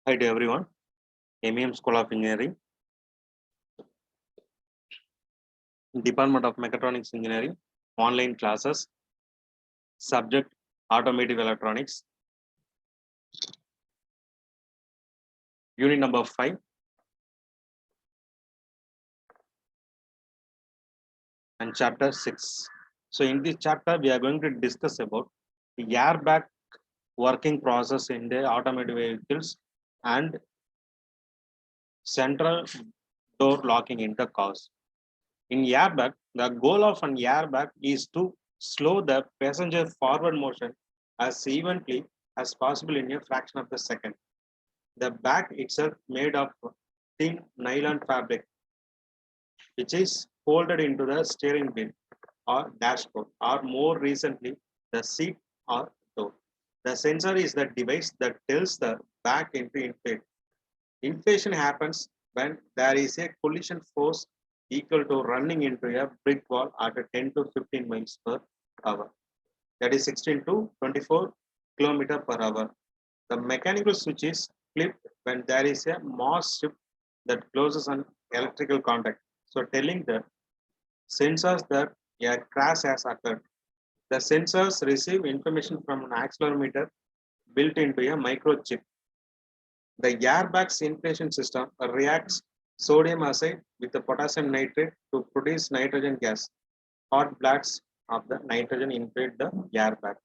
Hi to everyone. MEM School of Engineering, Department of Mechatronics Engineering, online classes, subject Automotive Electronics, unit number 5 and chapter 6. So in this chapter, we are going to discuss about the airbag working process in the automotive vehicles and central door locking in the cars. In airbag, the goal of an airbag is to slow the passenger forward motion as evenly as possible in a fraction of a second. The bag itself made of thin nylon fabric, which is folded into the steering wheel or dashboard, or more recently, the seat or door. The sensor is the device that tells the bag into inflate. Inflation happens when there is a collision force equal to running into a brick wall at 10 to 15 miles per hour. That is 16 to 24 km per hour. The mechanical switch is flipped when there is a mass shift that closes an electrical contact. So telling the sensors that a crash has occurred. The sensors receive information from an accelerometer built into a microchip. The airbag's inflation system reacts sodium acid with the potassium nitrate to produce nitrogen gas. Hot blasts of the nitrogen inflate the airbag.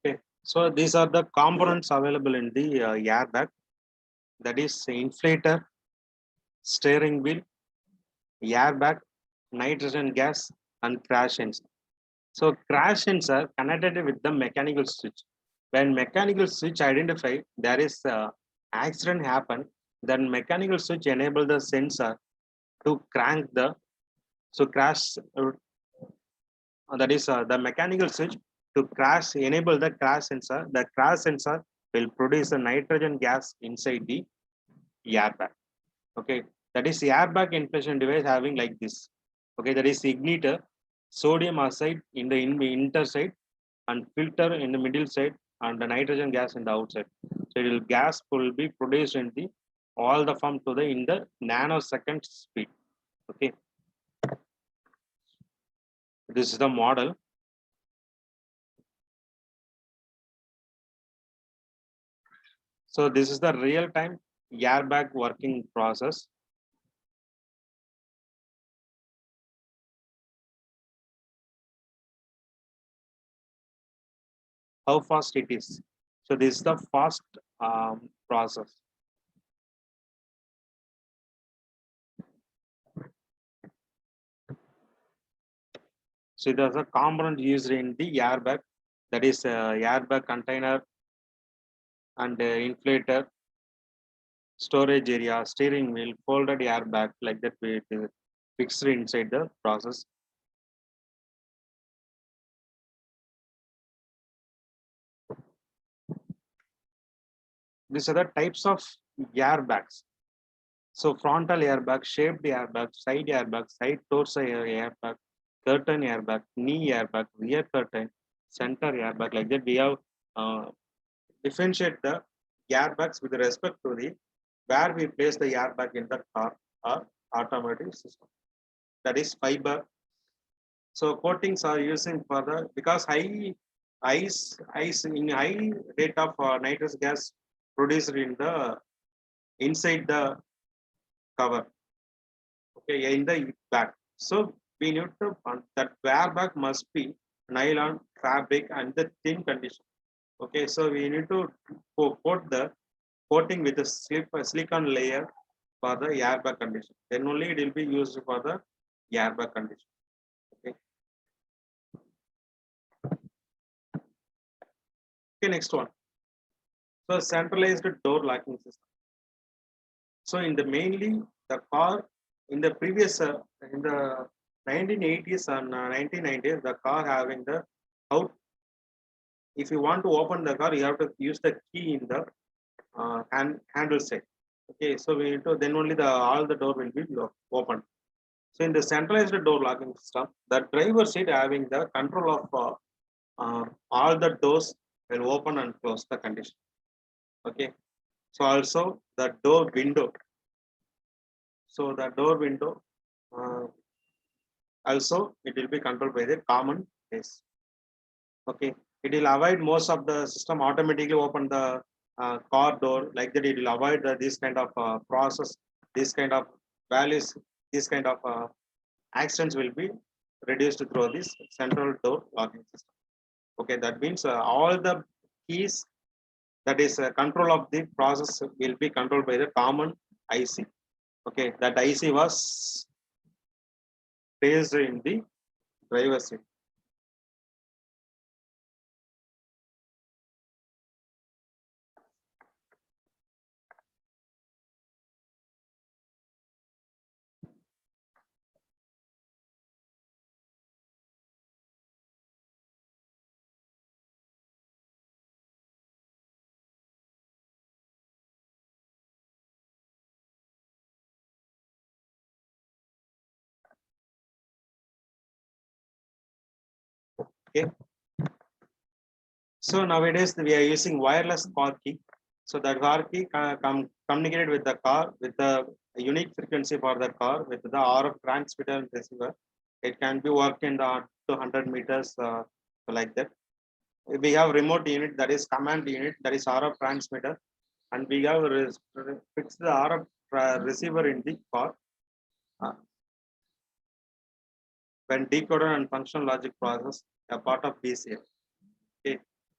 Okay, so these are the components available in the airbag. That is inflator, steering wheel, airbag, nitrogen gas, and crash sensor. So crash sensor connected with the mechanical switch. When mechanical switch identify there is accident happen, then mechanical switch enable the sensor to crank the crash. That is the mechanical switch to crash enable the crash sensor. The crash sensor will produce a nitrogen gas inside the airbag. Okay, that is the airbag inflation device having like this. Okay, that is igniter, sodium oxide in the inter side, and filter in the middle side, and the nitrogen gas in the outside. So it will gas will be produced in the all the form to the in the nanosecond speed. Okay, this is the model. So this is the real time airbag working process. How fast it is. So this is the fast process. So there's a component used in the airbag, that is airbag container and inflator, storage area, steering wheel, folded airbag, like that way it is fixed inside the process. These are the types of airbags. So frontal airbag, shaped airbag, side torso airbag, curtain airbag, knee airbag, rear curtain, center airbag, like that we have uh, differentiate the airbags with respect to the where we place the airbag in the car or automotive system. That is fiber. So coatings are using for the because ice in high rate of nitrous gas produced in the inside the cover. Okay, in the back. So we need to that airbag must be nylon fabric and the thin condition. Okay, so we need to coat the coating with a silicon layer for the airbag condition. Then only it will be used for the airbag condition. Okay. Okay, next one. So centralized door locking system. So in the mainly the car in the previous in the 1980s and 1990s, the car having the out. If you want to open the car, you have to use the key in the handle set. Okay, so we need to then only the all the door will be open. So in the centralized door locking system, the driver seat having the control of all the doors will open and close the condition. Okay. So also the door window. So the door window uh, also it will be controlled by the common base. Okay. It will avoid most of the system automatically open the car door like that. It will avoid this kind of process, this kind of values, this kind of actions will be reduced through this central door locking system. Okay, that means all the keys that is control of the process will be controlled by the common IC. Okay, that IC was placed in the driver seat. Okay, so nowadays we are using wireless car key. So that car key communicated with the car with the unique frequency for the car with the RF transmitter and receiver. It can be worked in the 200 meters like that. We have remote unit, that is command unit, that is RF transmitter, and we have fixed the RF receiver in the car. Uh, when decoder and functional logic process a part of BCM. Okay.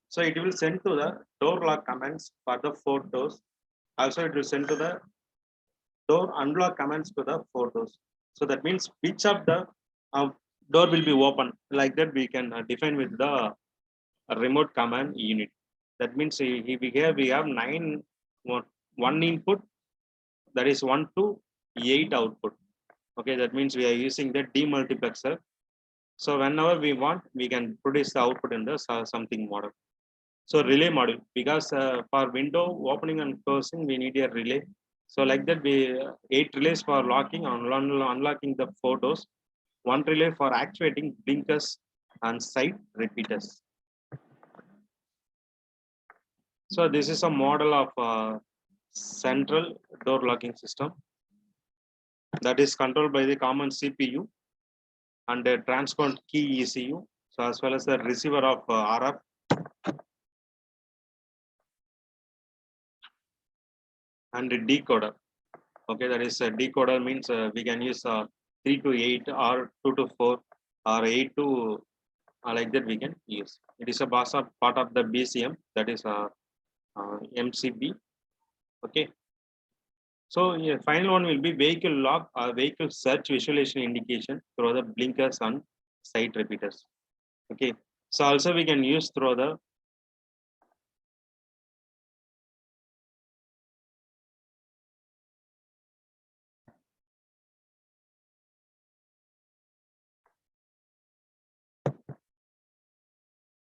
So it will send to the door lock commands for the 4 doors. Also, it will send to the door unlock commands to the 4 doors. So that means which of the door will be open. Like that, we can define with the remote command unit. That means here we have 9 one input, that is 1 to 8 output. Okay, that means we are using the demultiplexer. So whenever we want, we can produce the output in the something model. So relay module, because for window opening and closing, we need a relay. So like that, we 8 relays for locking and unlocking the 4 doors, 1 relay for actuating blinkers and side repeaters. So this is a model of central door locking system that is controlled by the common CPU and a transcount key ECU, so as well as the receiver of RF. And the decoder. Okay, that is a decoder means we can use 3 to 8 or 2 to 4 or 8 to like that we can use. It is a part of the BCM, that is MCB. Okay. So yeah, final one will be vehicle lock or vehicle search visualization indication through the blinkers and side repeaters. Okay. So also we can use through the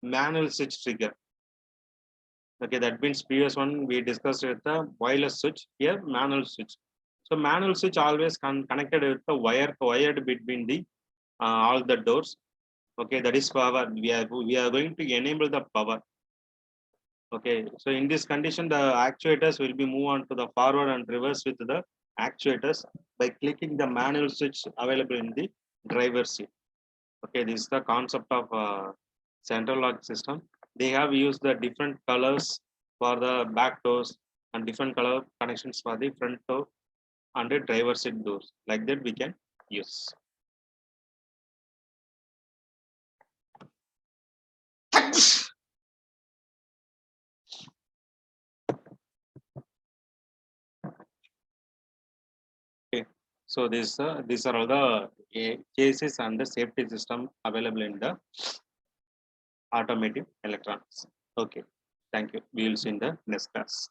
manual switch trigger. Okay, that means previous one we discussed with the wireless switch, here manual switch. So manual switch always connected with the wired between the all the doors. Okay, that is power. We are going to enable the power. Okay, so in this condition, the actuators will be move on to the forward and reverse with the actuators by clicking the manual switch available in the driver seat. Okay, this is the concept of central lock system. They have used the different colors for the back doors and different color connections for the front door and the driver seat doors. Like that we can use. Okay, so these are all the cases and the safety system available in the automotive electronics. Okay, thank you. We will see in the next class.